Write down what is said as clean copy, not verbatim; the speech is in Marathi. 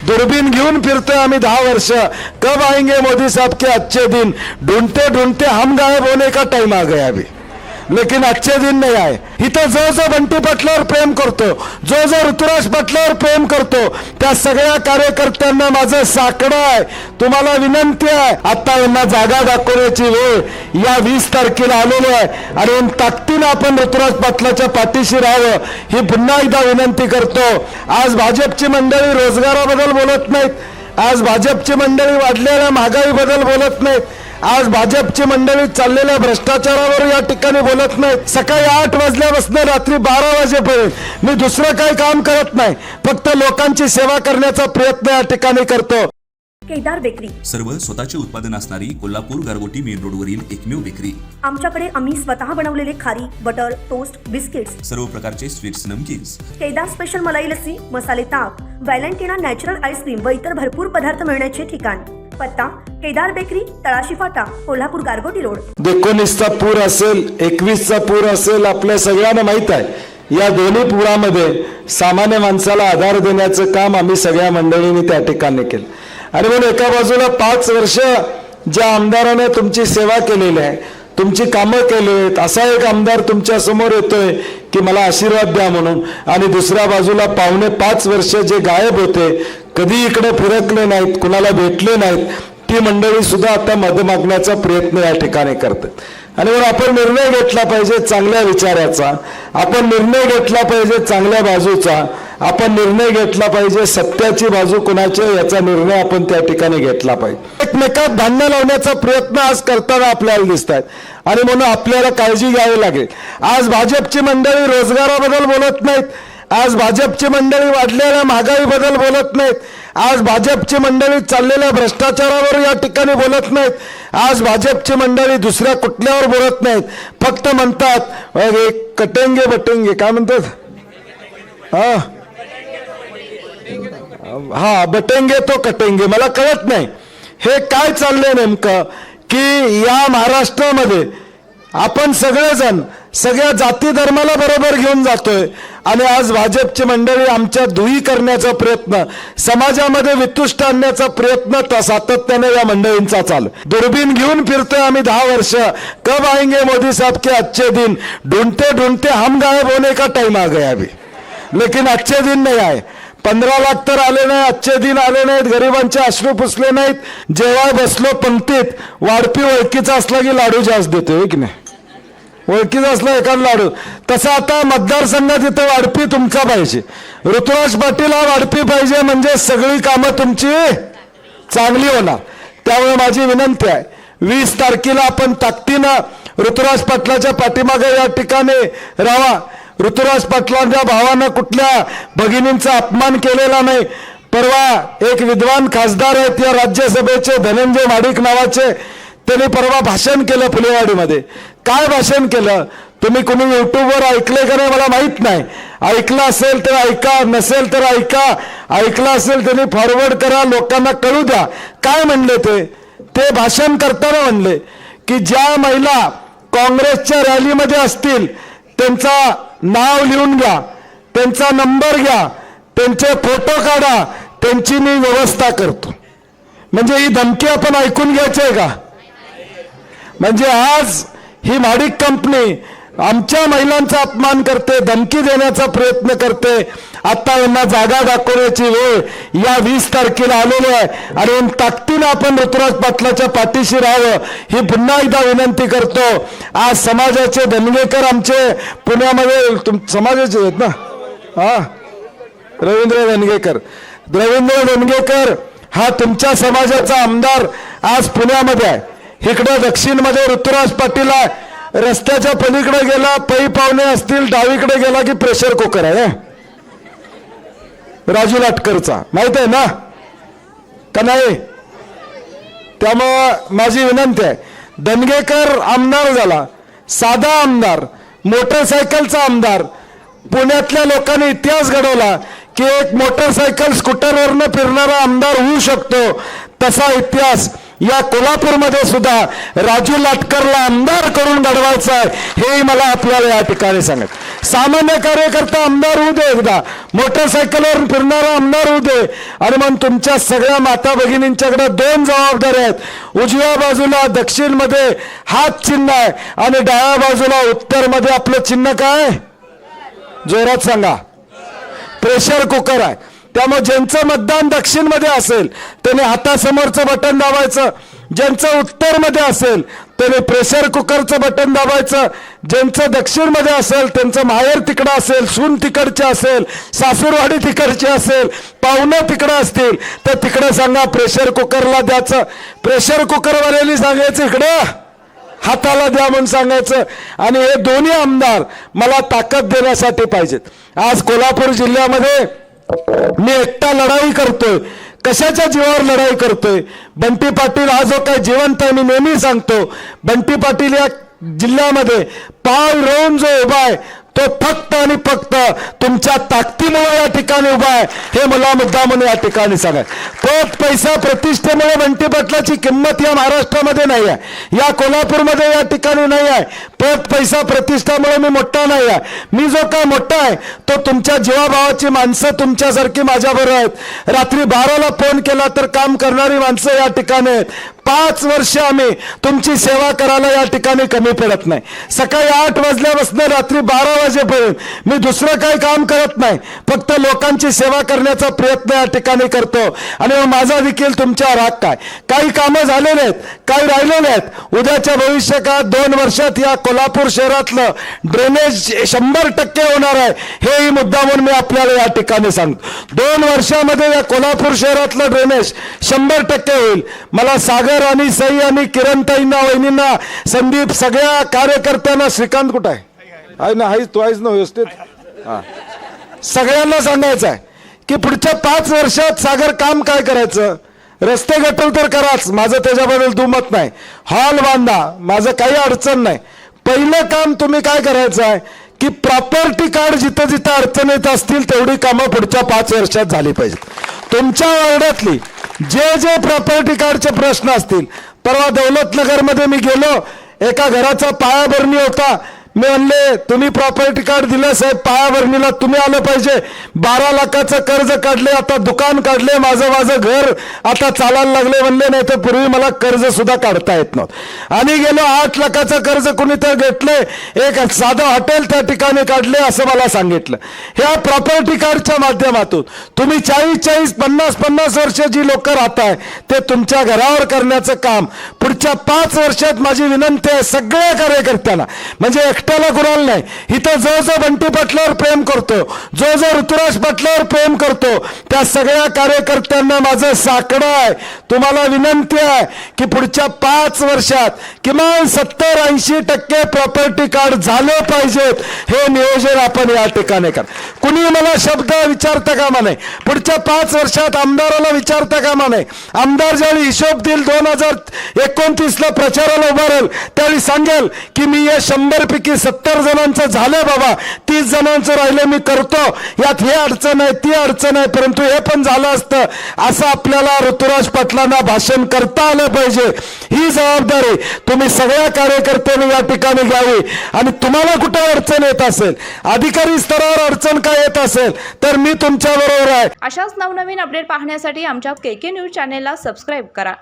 दूरबीन घेऊन फिरतोय आम्ही 10 वर्ष। कब आएंगे मोदी साहब के अच्छे दिन, ढूंढते ढूंढते हम गायब होने का टाइम आ गया अभी, लेकिन अच्छे दिन नहीं आए। इथं जो जो बंटी पाटलावर प्रेम करतो, जो जो ऋतुराज पाटलावर प्रेम करतो, त्या सगळ्या कार्यकर्त्यांना माझं साकडं आहे, तुम्हाला विनंती आहे, आता यांना जागा दाखवण्याची वेळ या 20 तारखेला आलेली आहे आणि ताकदीनं आपण ऋतुराज पाटलाच्या पाठीशी राहावं ही पुन्हा एकदा विनंती करतो। आज भाजपची मंडळी रोजगाराबद्दल बोलत नाहीत, आज भाजपची मंडळी वाढलेल्या महागाईबद्दल बोलत नाहीत, आज भाजपची मंडळी चाललेल्या भ्रष्टाचारावर या ठिकाणी बोलत नाहीत। सकाळी 8 वाजल्यापासून रात्री 12 वाजेपर्यंत मी दुसरं काही काम करत नाही, फक्त लोकांची सेवा करण्याचा प्रयत्न या ठिकाणी करतो। केदार बेकरी, सर्व स्वतःचे उत्पादन असणारी कोल्हापूर गारगोटी मेन रोडवरील एकमेव बेकरी। आमच्याकडे आम्ही स्वतः बनवलेले खारी, बटर, टोस्ट, बिस्किट्स, सर्व प्रकारचे स्वीट्स, नमकीन्स, केदार स्पेशल मलाई लस्सी, मसाले ताक, व्हॅलेंटिना नॅचरल आईस्क्रीम व इतर भरपूर पदार्थ मिळण्याचे ठिकाण। पत्ता केदार बेकरी, तळाशी फाटा, कोल्हापूर गारगोटी रोड। 19चा पूर असेल, 21चा पूर असेल, आपल्या सगळ्यांना माहित आहे। या दोन्ही पुरामध्ये सामान्य माणसाला आधार देण्याचं काम आम्ही सगळ्या मंडळींनी त्या ठिकाणी केलं। आणि म्हणून एका बाजूला 5 वर्ष ज्या आमदाराने तुमची सेवा केलेली आहे, तुमची कामं केली आहेत, असा एक आमदार तुमच्या समोर येतोय की मला आशीर्वाद द्या म्हणून, आणि दुसऱ्या बाजूला 5.25 वर्ष जे गायब होते, कधी इकडे फिरकले नाहीत, कुणाला भेटले नाहीत, ती मंडळी सुद्धा आता मदत मागण्याचा प्रयत्न या ठिकाणी करतात। आणि म्हणून आपण निर्णय घेतला पाहिजे चांगल्या विचाराचा, आपण निर्णय घेतला पाहिजे चांगल्या बाजूचा, आपण निर्णय घेतला पाहिजे सत्याची बाजू कोणाची याचा निर्णय आपण त्या ठिकाणी घेतला पाहिजे। एकमेकात धान्य लावण्याचा प्रयत्न आज करताना आपल्याला दिसत आहेत आणि म्हणून आपल्याला काळजी घ्यावी लागेल। आज भाजपची मंडळी रोजगाराबद्दल बोलत नाहीत, आज भाजपची मंडळी वाढलेल्या महागाईबद्दल बोलत नाहीत, आज भाजपची मंडळी चाललेल्या भ्रष्टाचारावर या ठिकाणी बोलत नाहीत, आज भाजपची मंडळी दुसऱ्या कुठल्यावर बोलत नाहीत, फक्त म्हणतात कटेंगे बटेंगे, काय म्हणतात, हा बटेंगे तो कटेंगे। मला कळत नाही हे काय चाललंय नेमकं, की या महाराष्ट्रामध्ये आपण सगळेजण सगळ्या जाती धर्माला बरोबर घेऊन जातोय आणि आज भाजपची मंडळी आमच्या दुही करण्याचा प्रयत्न, समाजामध्ये वितुष्ट आणण्याचा प्रयत्न सातत्याने या मंडळींचा चालू। दूरबीन घेऊन फिरतोय आम्ही 10 वर्ष। कब आएंगे मोदी साहब के अच्छे दिन, ढूंढते ढूंढते हम गायब होने का टाइम आ गया अभी, लेकिन अच्छे दिन नहीं आए। 15 लाख तर आले नाही, अच्छे दिन आले नाहीत, गरिबांचे अश्रू पुसले नाहीत। जेव्हा बसलो पंक्तीत, वाढपी ओळखीचा असला की लाडू जास्त देतोय की नाही, ओळखीचा असला एखादा लाडू, तसं आता मतदारसंघात इथं वाढपी तुमचा पाहिजे, ऋतुराज पाटील हा वाढपी पाहिजे, म्हणजे सगळी कामं तुमची चांगली होणार। त्यामुळे माझी विनंती आहे 20 तारखेला आपण ताकदीनं ऋतुराज पाटलाच्या पाठीमागे या ठिकाणी राहा। ऋतुराज पाटलांच्या भावानं कुठल्या भगिनींचा अपमान केलेला नाही। परवा एक विद्वान खासदार आहेत या राज्यसभेचे, धनंजय माडिक नावाचे, त्यांनी परवा भाषण केलं फुलेवाडीमध्ये। काय भाषण केलं तुम्ही कोणी युट्यूबवर ऐकले का नाही मला माहित नाही, ऐकलं असेल तर ऐका, नसेल तर ऐका, ऐकलं असेल त्यांनी फॉरवर्ड करा, लोकांना कळू द्या। काय म्हणले ते भाषण करताना म्हणले की ज्या महिला काँग्रेसच्या रॅलीमध्ये असतील त्यांचा नाव लिहून घ्या, त्यांचा नंबर घ्या, त्यांचे फोटो काढा, त्यांची मी व्यवस्था करतो। म्हणजे ही धमकी आपण ऐकून घ्यायची आहे का? म्हणजे आज ही माडिक कंपनी आमच्या महिलांचा अपमान करते, धमकी देण्याचा प्रयत्न करते। आता यांना जागा दाखवण्याची वेळ या 20 तारखेला आलेली आहे आणि ताकदीनं आपण ऋतुराज पाटलाच्या पाठीशी राहावं ही पुन्हा एकदा विनंती करतो। आज समाजाचे धनगेकर आमचे पुण्यामध्ये समाजाचे आहेत ना, हा रवींद्र धनगेकर हा तुमच्या समाजाचा आमदार आज पुण्यामध्ये आहे। इकडे दक्षिणमध्ये ऋतुराज पाटील आहे, रस्त्याच्या पलीकडे गेला पै पाहुणे असतील, डावीकडे गेला की प्रेशर कुकर आहे राजू लाटकरचा, माहित आहे ना का नाही? त्यामुळे माझी विनंती आहे, धनगेकर आमदार झाला, साधा आमदार, मोटरसायकलचा आमदार, पुण्यातल्या लोकांनी इतिहास घडवला की एक मोटरसायकल स्कूटरवरनं फिरणारा आमदार होऊ शकतो, तसा इतिहास या कोल्हापूरमध्ये सुद्धा राजू लाटकरला आमदार करून घडवायचं आहे, हेही मला आपल्याला या ठिकाणी सांगत. सामान्य कार्यकर्ता आमदार होऊ दे, एकदा मोटरसायकलवर फिरणारा आमदार होऊ दे, आणि मग तुमच्या सगळ्या माता भगिनींच्याकडे 2 जबाबदाऱ्या आहेत. उजव्या बाजूला दक्षिणमध्ये हात चिन्ह आहे आणि डाव्या बाजूला उत्तरमध्ये आपलं चिन्ह काय? जोरात सांगा. प्रेशर कुकर आहे. त्यामुळे ज्यांचं मतदान दक्षिणमध्ये असेल त्याने हातासमोरचं बटन दाबायचं, ज्यांचं उत्तरमध्ये असेल त्याने प्रेशर कुकरचं बटन दाबायचं, ज्यांचं दक्षिणमध्ये असेल त्यांचं माहेर तिकडं असेल, सून तिकडचे असेल, सासूरवाडी तिकडची असेल, पाहुणं तिकडं असतील तर तिकडं सांगा प्रेशर कुकरला द्यायचं. प्रेशर कुकरवाल्याने सांगायचं इकडं हाताला द्या म्हणून सांगायचं. आणि हे दोन्ही आमदार मला ताकद देण्यासाठी पाहिजेत. आज कोल्हापूर जिल्ह्यामध्ये मी एकटा लढाई करतोय. कशाच्या जीवावर लढाई करतोय? बंटी पाटील हा जो काही जिवंत आहे, मी नेहमी सांगतो, बंटी पाटील या जिल्ह्यामध्ये पाय रोवून जो उभा आहे तो फक्त आणि फक्त तुमच्या ताकदीमुळे या ठिकाणी उभा आहे, हे मला मुद्दा म्हणून या ठिकाणी सांगा. पद पैसा प्रतिष्ठेमुळे बंटी पाटलाची किंमत या महाराष्ट्रामध्ये नाही आहे, या कोल्हापूरमध्ये या ठिकाणी नाही आहे. पद पैसा प्रतिष्ठामुळे मी मोठा नाही आहे. मी जो काय मोठा आहे तो तुमच्या जीवाभावाची माणसं तुमच्यासारखी माझ्याबरोबर आहेत. रात्री 12ला फोन केला तर काम करणारी माणसं या ठिकाणी आहेत. 5 वर्ष आम्ही तुमची सेवा करायला या ठिकाणी कमी पडत नाही. सकाळी 8 वाजल्यापासून रात्री 12 वाजेपर्यंत मी दुसरं काही काम करत नाही, फक्त लोकांची सेवा करण्याचा प्रयत्न या ठिकाणी करतो. आणि माझा देखील तुमच्यावर हक्क आहे. काही कामं झालेले आहेत, काही राहिलेले आहेत. उद्याच्या भविष्यकाळात 2 वर्षात या कोल्हापूर शहरातलं ड्रेनेज 100% होणार आहे, हेही मुद्दा म्हणून मी आपल्याला या ठिकाणी सांगतो. 2 वर्षामध्ये या कोल्हापूर शहरातलं ड्रेनेज 100% होईल. मला सागर आणि सई आणि किरणताईंना, वहिनींना, संदीप, सगळ्या कार्यकर्त्यांना, श्रीकांत कुठं आहे ना, आहेस तू, आहेस ना व्यवस्थित, हा, सगळ्यांना सांगायचं आहे की पुढच्या 5 वर्षात सागर काम काय करायचं? रस्ते गटर तर कराच, माझं त्याच्याबद्दल दुमत नाही. हॉल बांधा, माझं काही अडचण नाही. पहिलं काम तुम्ही काय करायचं आहे की प्रॉपर्टी कार्ड जिथं जिथं अडचणीत असतील तेवढी कामं पुढच्या 5 वर्षात झाली पाहिजेत. तुमच्या वार्डातली जे प्रॉपर्टी कार्डचे प्रश्न असतील, परवा दौलतनगरमध्ये मी गेलो, एका घराचा पायाभरणी होता. मी म्हणले तुम्ही प्रॉपर्टी कार्ड दिलं साहेब, पायाभरणीला तुम्ही आलं पाहिजे. 12 लाखाचं कर्ज काढले, आता दुकान काढले, माझं घर आता चालायला लागले. म्हणले नाही तर पूर्वी मला कर्ज सुद्धा काढता येत नव्हतं. आणि गेलो 8 लाखाचं कर्ज कुणी तर घेतले, एक साधं हॉटेल त्या ठिकाणी काढले असं मला सांगितलं. ह्या प्रॉपर्टी कार्डच्या माध्यमातून तुम्ही 40-40, 50-50 वर्ष जी लोक राहताय ते तुमच्या घरावर करण्याचं काम पुढच्या 5 वर्षात माझी विनंती आहे सगळ्या कार्यकर्त्यांना, म्हणजे एकट्याला कुणाला नाही. इथं जो बंटी पाटलावर प्रेम करतो, जो ऋतुराज पाटलावर प्रेम करतो, त्या सगळ्या कार्यकर्त्यांना माझं साकडं आहे. तुम्हाला विनंती आहे की पुढच्या 5 वर्षात किमान 70-80% प्रॉपर्टी कार्ड झाले पाहिजेत. हे नियोजन आपण या ठिकाणी करा. कुणी मला शब्द विचारता कामा नाही. पुढच्या 5 वर्षात आमदाराला विचारता कामा नाही. आमदार ज्यावेळी हिशोब देईल 2029ला प्रचाराला उभारेल त्यावेळी सांगेल की मी या 100 पैकी 70 जणांचं झालं बाबा, 30 जणांचं राहिलं मी करतो, यात हे अडचण आहे ती अडचण आहे, परंतु हे पण झालं असतं, असं आपल्याला ऋतुराज पाटलांना भाषण करता आलं पाहिजे. ही जबाबदारी तुम्ही सगळ्या कार्यकर्त्यांनी या ठिकाणी घ्यावी. आणि तुम्हाला कुठे अडचण येत असेल, अधिकारी स्तरावर अडचण काय येत असेल तर मी तुमच्या बरोबर आहे. अशाच नवनवीन अपडेट पाहण्यासाठी आमच्या KK न्यूज चॅनेलला सबस्क्राईब करा.